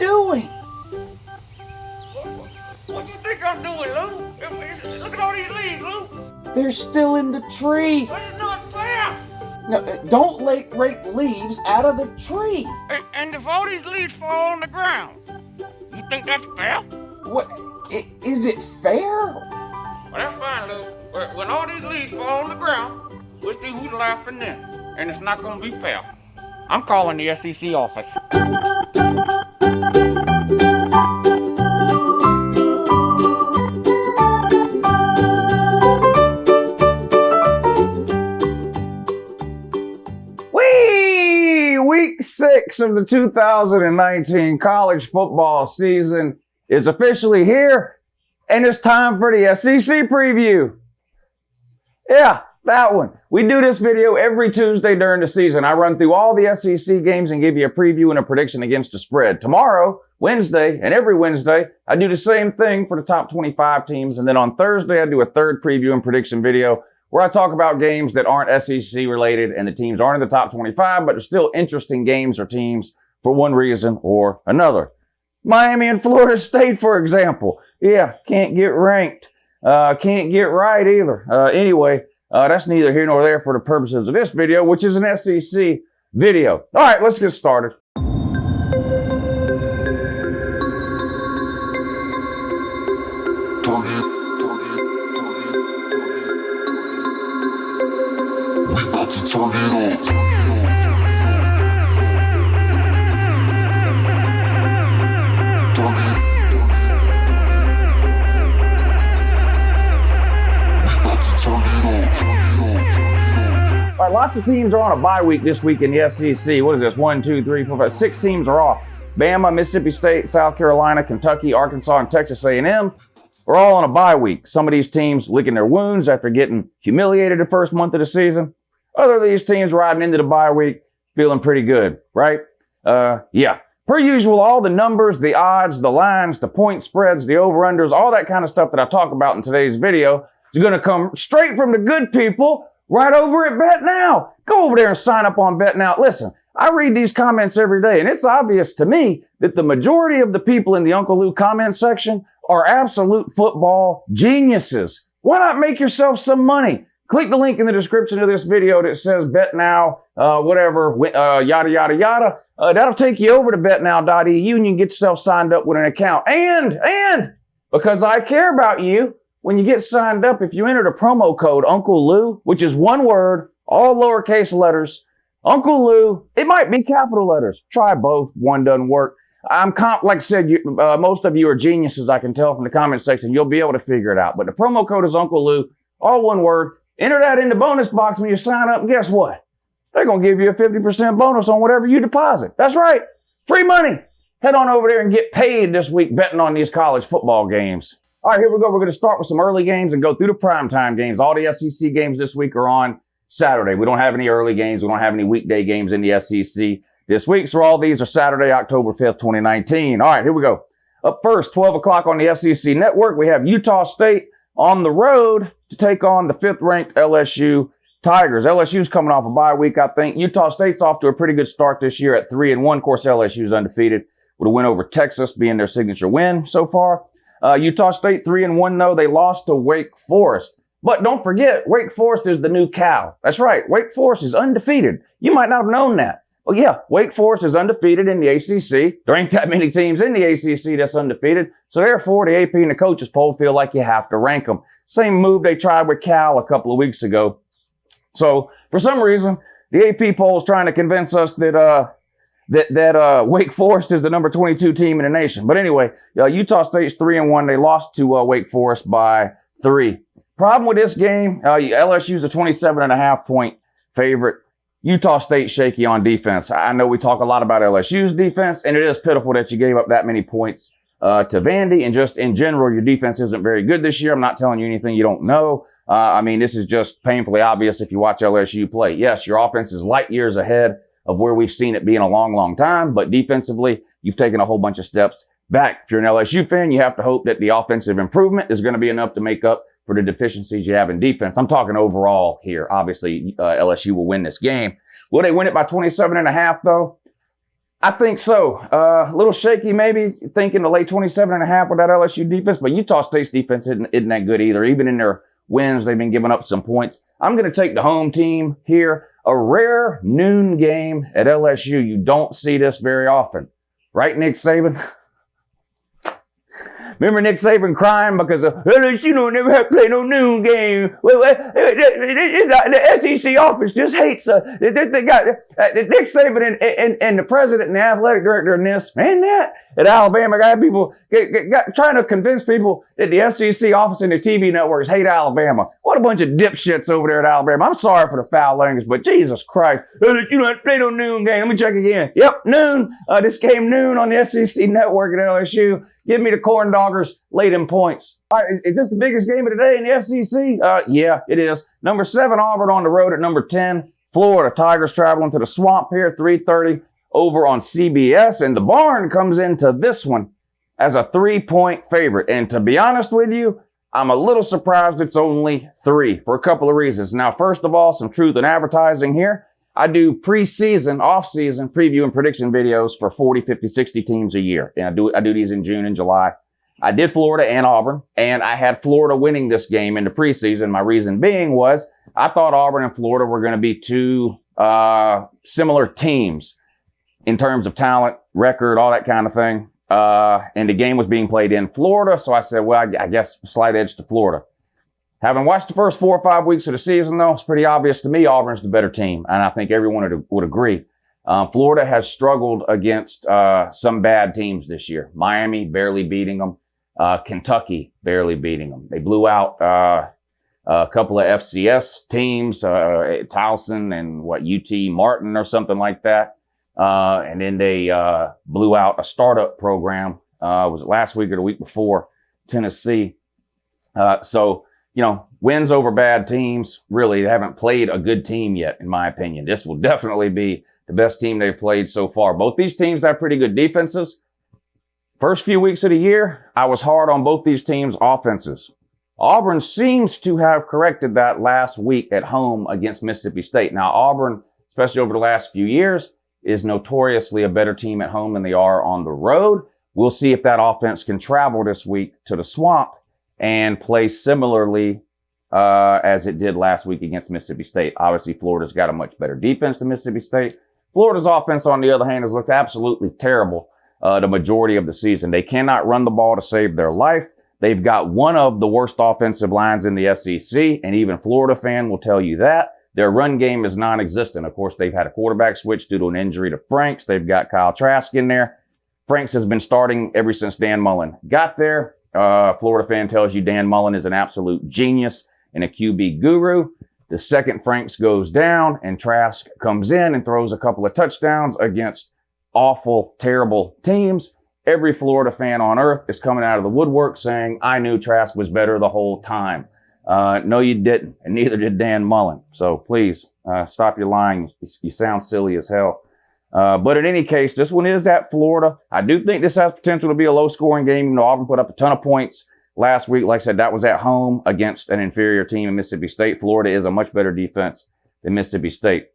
doing? What do you think I'm doing, Lou? Look at all these leaves, Lou. They're still in the tree. But it's not fair. No, don't rake leaves out of the tree. And if all these leaves fall on the ground, you think that's fair? What? Is it fair? Well, that's fine, Lou. When all these leaves fall on the ground, we'll see who's laughing then. And it's not going to be fair. I'm calling the SEC office. Week 6 of the 2019 college football season is officially here, and it's time for the SEC preview. Yeah, that one. We do this video every Tuesday during the season. I run through all the SEC games and give you a preview and a prediction against the spread. Tomorrow, Wednesday, and every Wednesday, I do the same thing for the top 25 teams, and then on Thursday, I do a third preview and prediction video where I talk about games that aren't SEC related and the teams aren't in the top 25, but they're still interesting games or teams for one reason or another. Miami and Florida State, for example. Yeah, can't get ranked. Can't get right either. Anyway, that's neither here nor there for the purposes of this video, which is an SEC video. All right, let's get started. All right, lots of teams are on a bye week this week in the SEC. What is this? 1, 2, 3, 4, 5, 6 teams are off. Bama, Mississippi State, South Carolina, Kentucky, Arkansas, and Texas A&M are all on a bye week. Some of these teams licking their wounds after getting humiliated the first month of the season. Other of these teams riding into the bye week feeling pretty good, right? Yeah. Per usual, all the numbers, the odds, the lines, the point spreads, the over-unders, all that kind of stuff that I talk about in today's video is going to come straight from the good people right over at Bet Now. Go over there and sign up on Bet Now. Listen, I read these comments every day, and it's obvious to me that the majority of the people in the Uncle Lou comment section are absolute football geniuses. Why not make yourself some money? Click the link in the description of this video that says Bet Now, whatever, yada, yada, yada. That'll take you over to betnow.eu and you can get yourself signed up with an account. And because I care about you, when you get signed up, if you enter the promo code Uncle Lou, which is one word, all lowercase letters, Uncle Lou, it might be capital letters. Try both. One doesn't work. Like I said, most of you are geniuses, I can tell from the comment section. You'll be able to figure it out. But the promo code is Uncle Lou, all one word. Enter that in the bonus box when you sign up, and guess what? They're going to give you a 50% bonus on whatever you deposit. That's right. Free money. Head on over there and get paid this week betting on these college football games. All right, here we go. We're going to start with some early games and go through the primetime games. All the SEC games this week are on Saturday. We don't have any early games. We don't have any weekday games in the SEC this week. So all these are Saturday, October 5th, 2019. All right, here we go. Up first, 12 o'clock on the SEC Network, we have Utah State on the road to take on the 5th-ranked LSU Tigers. LSU's coming off a bye week, I think. Utah State's off to a pretty good start this year at 3-1. Of course, LSU's undefeated with a win over Texas being their signature win so far. Utah State 3-1, though. They lost to Wake Forest. But don't forget, Wake Forest is the new cow. That's right. Wake Forest is undefeated. You might not have known that. Well, yeah, Wake Forest is undefeated in the ACC. There ain't that many teams in the ACC that's undefeated. So therefore, the AP and the coaches poll feel like you have to rank them. Same move they tried with Cal a couple of weeks ago. So for some reason, the AP poll is trying to convince us that Wake Forest is the number 22 team in the nation. But anyway, Utah State's 3-1. They lost to Wake Forest by 3. Problem with this game, LSU's a 27.5 point favorite. Utah State shaky on defense. I know we talk a lot about LSU's defense, and it is pitiful that you gave up that many points to Vandy. And just in general, your defense isn't very good this year. I'm not telling you anything you don't know. I mean, this is just painfully obvious if you watch LSU play. Yes, your offense is light years ahead of where we've seen it be in a long, long time. But defensively, you've taken a whole bunch of steps back. If you're an LSU fan, you have to hope that the offensive improvement is going to be enough to make up for the deficiencies you have in defense. I'm talking overall here. Obviously, LSU will win this game. Will they win it by 27.5, though? I think so. A little shaky maybe, thinking the late 27.5 with that LSU defense, but Utah State's defense isn't that good either. Even in their wins, they've been giving up some points. I'm going to take the home team here. A rare noon game at LSU. You don't see this very often. Right, Nick Saban? Remember Nick Saban crying because LSU don't never have to play no noon game. Well, the SEC office just hates they got Nick Saban and the president and the athletic director in this and that at Alabama got people trying to convince people that the SEC office and the TV networks hate Alabama. What a bunch of dipshits over there at Alabama. I'm sorry for the foul language, but Jesus Christ, you don't have to play no noon game. Let me check again. Yep, noon. This game noon on the SEC network at LSU. Give me the Corn Doggers late in points. All right, is this the biggest game of the day in the SEC? Yeah, it is. Number 7, Auburn on the road at number 10. Florida Tigers traveling to the Swamp here, 3:30 over on CBS. And the Barn comes into this one as a 3-point favorite. And to be honest with you, I'm a little surprised it's only 3 for a couple of reasons. Now, first of all, some truth in advertising here. I do preseason, off-season preview and prediction videos for 40, 50, 60 teams a year. And I do these in June and July. I did Florida and Auburn, and I had Florida winning this game in the preseason. My reason being was I thought Auburn and Florida were going to be two similar teams in terms of talent, record, all that kind of thing. And the game was being played in Florida, so I said, well, I guess slight edge to Florida. Having watched the first 4 or 5 weeks of the season, though, it's pretty obvious to me Auburn's the better team, and I think everyone would agree. Florida has struggled against some bad teams this year. Miami barely beating them. Kentucky barely beating them. They blew out a couple of FCS teams, Towson and UT Martin or something like that. And then they blew out a startup program. Was it last week or the week before? Tennessee. So, wins over bad teams, really, they haven't played a good team yet, in my opinion. This will definitely be the best team they've played so far. Both these teams have pretty good defenses. First few weeks of the year, I was hard on both these teams' offenses. Auburn seems to have corrected that last week at home against Mississippi State. Now, Auburn, especially over the last few years, is notoriously a better team at home than they are on the road. We'll see if that offense can travel this week to the Swamp and play similarly as it did last week against Mississippi State. Obviously, Florida's got a much better defense than Mississippi State. Florida's offense, on the other hand, has looked absolutely terrible the majority of the season. They cannot run the ball to save their life. They've got one of the worst offensive lines in the SEC, and even Florida fan will tell you that. Their run game is non-existent. Of course, they've had a quarterback switch due to an injury to Franks. They've got Kyle Trask in there. Franks has been starting ever since Dan Mullen got there. Florida fan tells you Dan Mullen is an absolute genius and a QB guru. The second Franks goes down and Trask comes in and throws a couple of touchdowns against awful, terrible teams, every Florida fan on earth is coming out of the woodwork saying, I knew Trask was better the whole time. No, you didn't, and neither did Dan Mullen. So please, stop your lying. You sound silly as hell. But in any case, this one is at Florida. I do think this has potential to be a low-scoring game. Auburn put up a ton of points last week. Like I said, that was at home against an inferior team in Mississippi State. Florida is a much better defense than Mississippi State.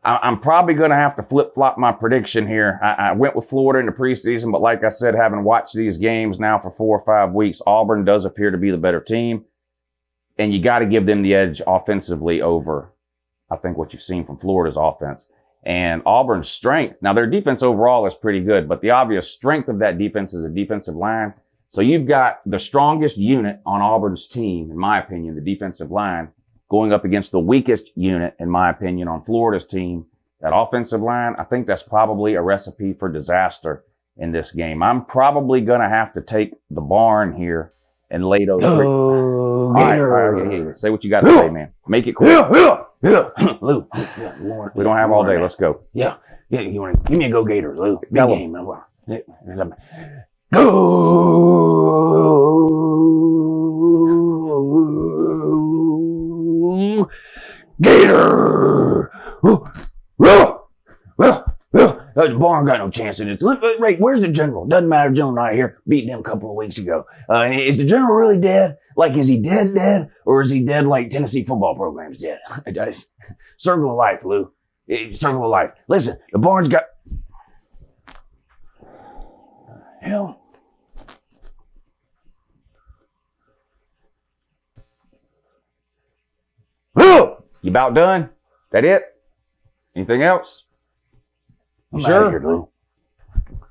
I'm probably going to have to flip-flop my prediction here. I went with Florida in the preseason, but like I said, having watched these games now for 4 or 5 weeks, Auburn does appear to be the better team. And you got to give them the edge offensively over, I think, what you've seen from Florida's offense. And Auburn's strength, now their defense overall is pretty good, but the obvious strength of that defense is a defensive line. So you've got the strongest unit on Auburn's team, in my opinion, the defensive line, going up against the weakest unit, in my opinion, on Florida's team. That offensive line, I think that's probably a recipe for disaster in this game. I'm probably going to have to take the barn here and lay those three. All right. Say what you got to say, man. Make it quick. Lou, We don't have all day. Let's go. Yeah. You want to give me a go Gators, Lou? Big Tell game. Go Gator! The barn got no chance in this. Ray, where's the general? Doesn't matter, general not here. Beating him a couple of weeks ago. Is the general really dead? Like, is he dead? Or is he dead like Tennessee football program's dead? Circle of life, Lou. Circle of life. Listen, the barn's got... Hell. You about done? That it? Anything else? I'm Sure. outta here, Lou.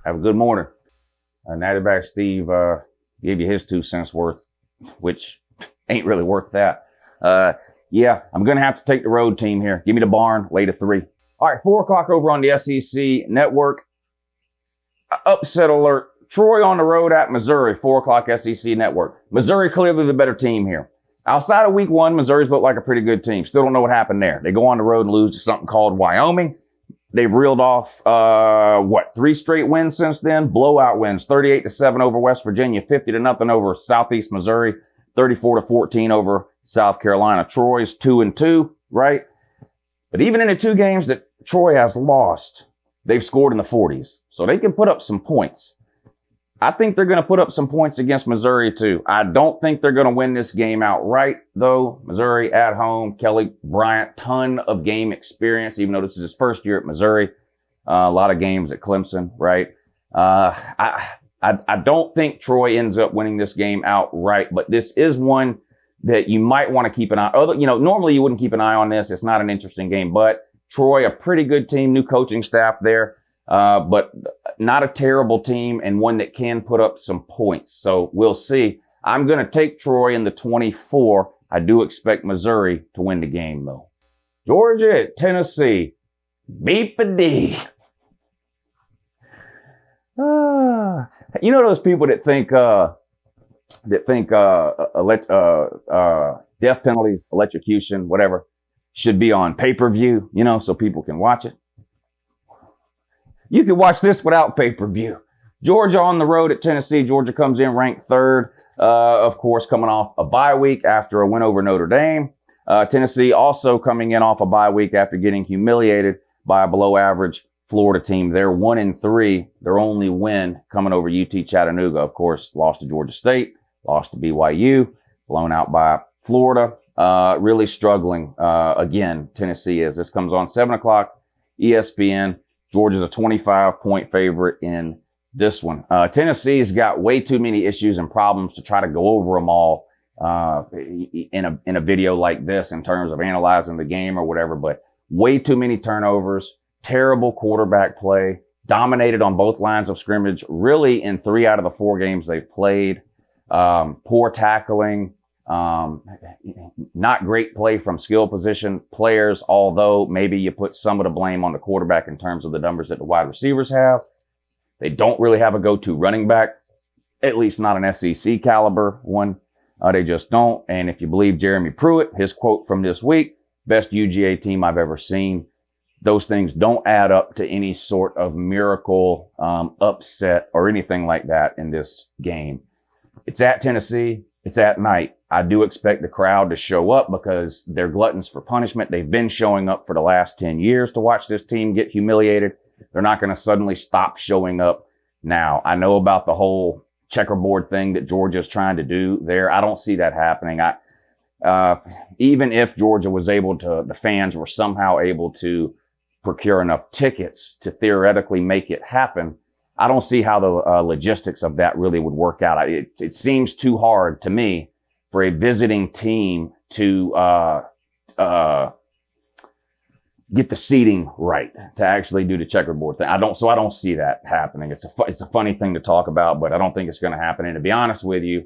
Have a good morning. Natty Back Steve gave you his 2 cents worth, which ain't really worth that. Yeah, I'm going to have to take the road team here. Give me the barn, lay to 3. All right, 4 o'clock over on the SEC Network. Upset alert. Troy on the road at Missouri, 4 o'clock SEC Network. Missouri clearly the better team here. Outside of week 1, Missouri's looked like a pretty good team. Still don't know what happened there. They go on the road and lose to something called Wyoming. They've reeled off, 3 straight wins since then? Blowout wins, 38-7 over West Virginia, 50-0 over Southeast Missouri, 34-14 over South Carolina. Troy's 2-2, right? But even in the 2 games that Troy has lost, they've scored in the 40s. So they can put up some points. I think they're going to put up some points against Missouri, too. I don't think they're going to win this game outright, though. Missouri at home. Kelly Bryant, ton of game experience, even though this is his first year at Missouri. A lot of games at Clemson, right? I don't think Troy ends up winning this game outright, but this is one that you might want to keep an eye on. Normally you wouldn't keep an eye on this. It's not an interesting game, but Troy, a pretty good team, new coaching staff there. But not a terrible team and one that can put up some points. So we'll see. I'm going to take Troy in the 24. I do expect Missouri to win the game, though. Georgia at Tennessee. Beep-a-dee. You know those people that think death penalties, electrocution, whatever, should be on pay-per-view, so people can watch it? You can watch this without pay-per-view. Georgia on the road at Tennessee. Georgia comes in ranked 3rd, of course, coming off a bye week after a win over Notre Dame. Tennessee also coming in off a bye week after getting humiliated by a below-average Florida team. They're 1-3. Their only win coming over UT Chattanooga, of course, lost to Georgia State, lost to BYU, blown out by Florida. Really struggling again, Tennessee is. This comes on 7 o'clock, ESPN. Georgia's a 25-point favorite in this one. Tennessee's got way too many issues and problems to try to go over them all in a video like this in terms of analyzing the game or whatever, but way too many turnovers, terrible quarterback play, dominated on both lines of scrimmage, really in 3 out of the 4 games they've played, poor tackling, not great play from skill position players, although maybe you put some of the blame on the quarterback in terms of the numbers that the wide receivers have. They don't really have a go-to running back, at least not an SEC caliber one. They just don't. And if you believe Jeremy Pruitt, his quote from this week, best UGA team I've ever seen. Those things don't add up to any sort of miracle upset or anything like that in this game. It's at Tennessee. It's at night. I do expect the crowd to show up because they're gluttons for punishment. They've been showing up for the last 10 years to watch this team get humiliated. They're not going to suddenly stop showing up now. I know about the whole checkerboard thing that Georgia's trying to do there. I don't see that happening. Even if Georgia was able to, the fans were somehow able to procure enough tickets to theoretically make it happen, I don't see how the logistics of that really would work out. It seems too hard to me for a visiting team to get the seating right to actually do the checkerboard thing. I don't see that happening. It's a funny thing to talk about, but I don't think it's going to happen. And to be honest with you,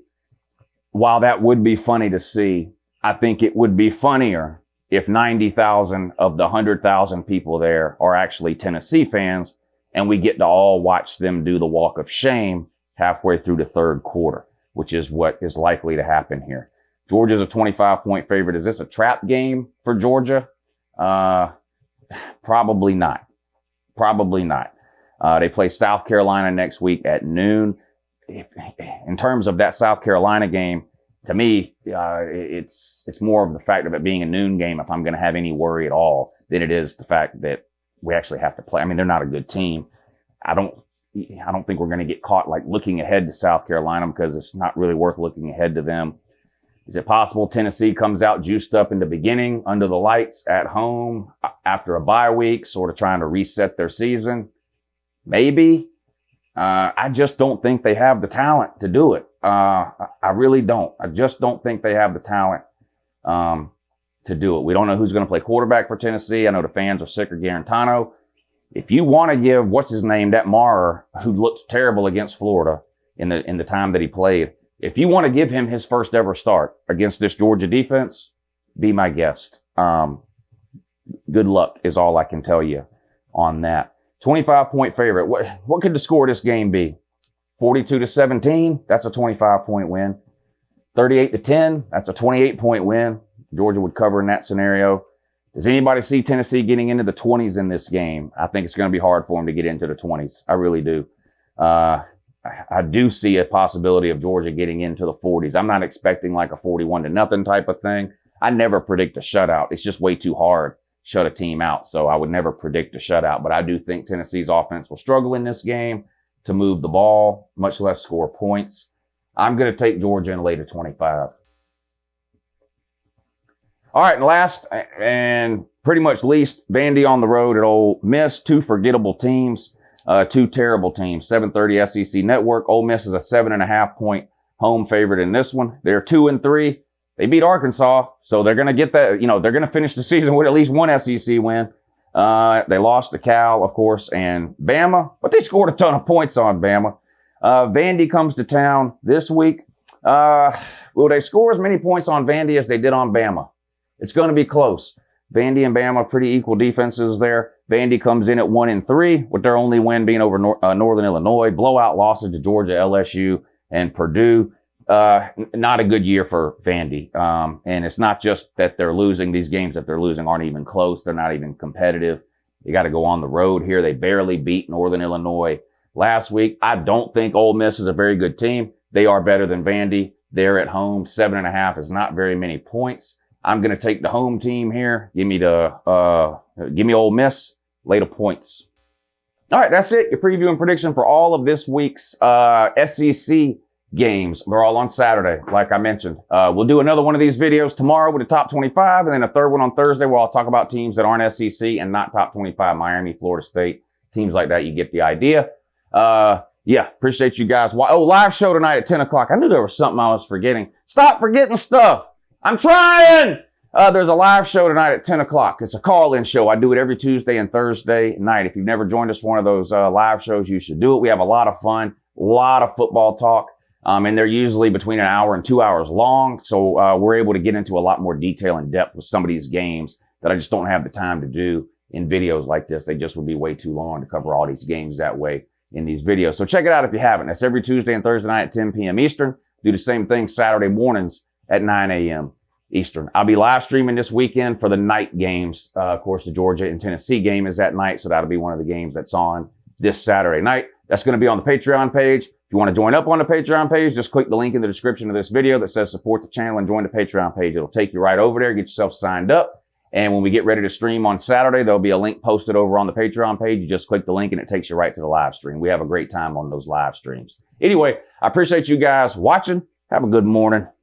while that would be funny to see, I think it would be funnier if 90,000 of the 100,000 people there are actually Tennessee fans, and we get to all watch them do the walk of shame halfway through the 3rd quarter, which is what is likely to happen here. Georgia's a 25-point favorite. Is this a trap game for Georgia? Probably not. Probably not. They play South Carolina next week at noon. In terms of that South Carolina game, to me, it's more of the fact of it being a noon game, if I'm going to have any worry at all, than it is the fact that we actually have to play. I mean, they're not a good team. I don't think we're going to get caught like looking ahead to South Carolina because it's not really worth looking ahead to them. Is it possible Tennessee comes out juiced up in the beginning under the lights at home after a bye week, sort of trying to reset their season? Maybe. I just don't think they have the talent to do it. I really don't. I just don't think they have the talent to do it. We don't know who's going to play quarterback for Tennessee. I know the fans are sick of Garantano. If you want to give, what's his name, that Maurer, who looked terrible against Florida in the time that he played, if you want to give him his first ever start against this Georgia defense, be my guest. Good luck is all I can tell you on that. 25-point favorite. What could the score of this game be? 42-17. That's a 25-point win. 38-10. That's a 28-point win. Georgia would cover in that scenario. Does anybody see Tennessee getting into the 20s in this game? I think it's going to be hard for them to get into the 20s. I really do. I do see a possibility of Georgia getting into the 40s. I'm not expecting like a 41-0 type of thing. I never predict a shutout. It's just way too hard to shut a team out. So I would never predict a shutout. But I do think Tennessee's offense will struggle in this game to move the ball, much less score points. I'm going to take Georgia in later 25. All right, and last and pretty much least, Vandy on the road at Ole Miss. Two forgettable teams, two terrible teams. 7:30 SEC Network. Ole Miss is a 7.5-point home favorite in this one. They're 2-3. They beat Arkansas, so they're going to get that. They're going to finish the season with at least one SEC win. They lost to Cal, of course, and Bama, but they scored a ton of points on Bama. Vandy comes to town this week. Will they score as many points on Vandy as they did on Bama? It's going to be close. Vandy and Bama, pretty equal defenses there. Vandy comes in at 1-3, with their only win being over Northern Illinois. Blowout losses to Georgia, LSU, and Purdue. Not a good year for Vandy. And it's not just that they're losing. These games that they're losing aren't even close. They're not even competitive. You got to go on the road here. They barely beat Northern Illinois last week. I don't think Ole Miss is a very good team. They are better than Vandy. They're at home. 7.5 is not very many points. I'm going to take the home team here. Give me Ole Miss. Later points. All right, that's it. Your preview and prediction for all of this week's SEC games. They're all on Saturday, like I mentioned. We'll do another one of these videos tomorrow with the top 25, and then a third one on Thursday where I'll talk about teams that aren't SEC and not top 25, Miami, Florida State, teams like that. You get the idea. Yeah, appreciate you guys. Live show tonight at 10 o'clock. I knew there was something I was forgetting. Stop forgetting stuff. I'm trying. There's a live show tonight at 10 o'clock. It's a call-in show. I do it every Tuesday and Thursday night. If you've never joined us for one of those live shows, you should do it. We have a lot of fun, a lot of football talk, and they're usually between an hour and 2 hours long. So we're able to get into a lot more detail and depth with some of these games that I just don't have the time to do in videos like this. They just would be way too long to cover all these games that way in these videos. So check it out if you haven't. That's every Tuesday and Thursday night at 10 p.m. Eastern. Do the same thing Saturday mornings at 9 a.m. Eastern. I'll be live streaming this weekend for the night games. Of course, the Georgia and Tennessee game is at night, so that'll be one of the games that's on this Saturday night. That's going to be on the Patreon page. If you want to join up on the Patreon page, just click the link in the description of this video that says support the channel and join the Patreon page. It'll take you right over there. Get yourself signed up. And when we get ready to stream on Saturday, there'll be a link posted over on the Patreon page. You just click the link and it takes you right to the live stream. We have a great time on those live streams. Anyway, I appreciate you guys watching. Have a good morning.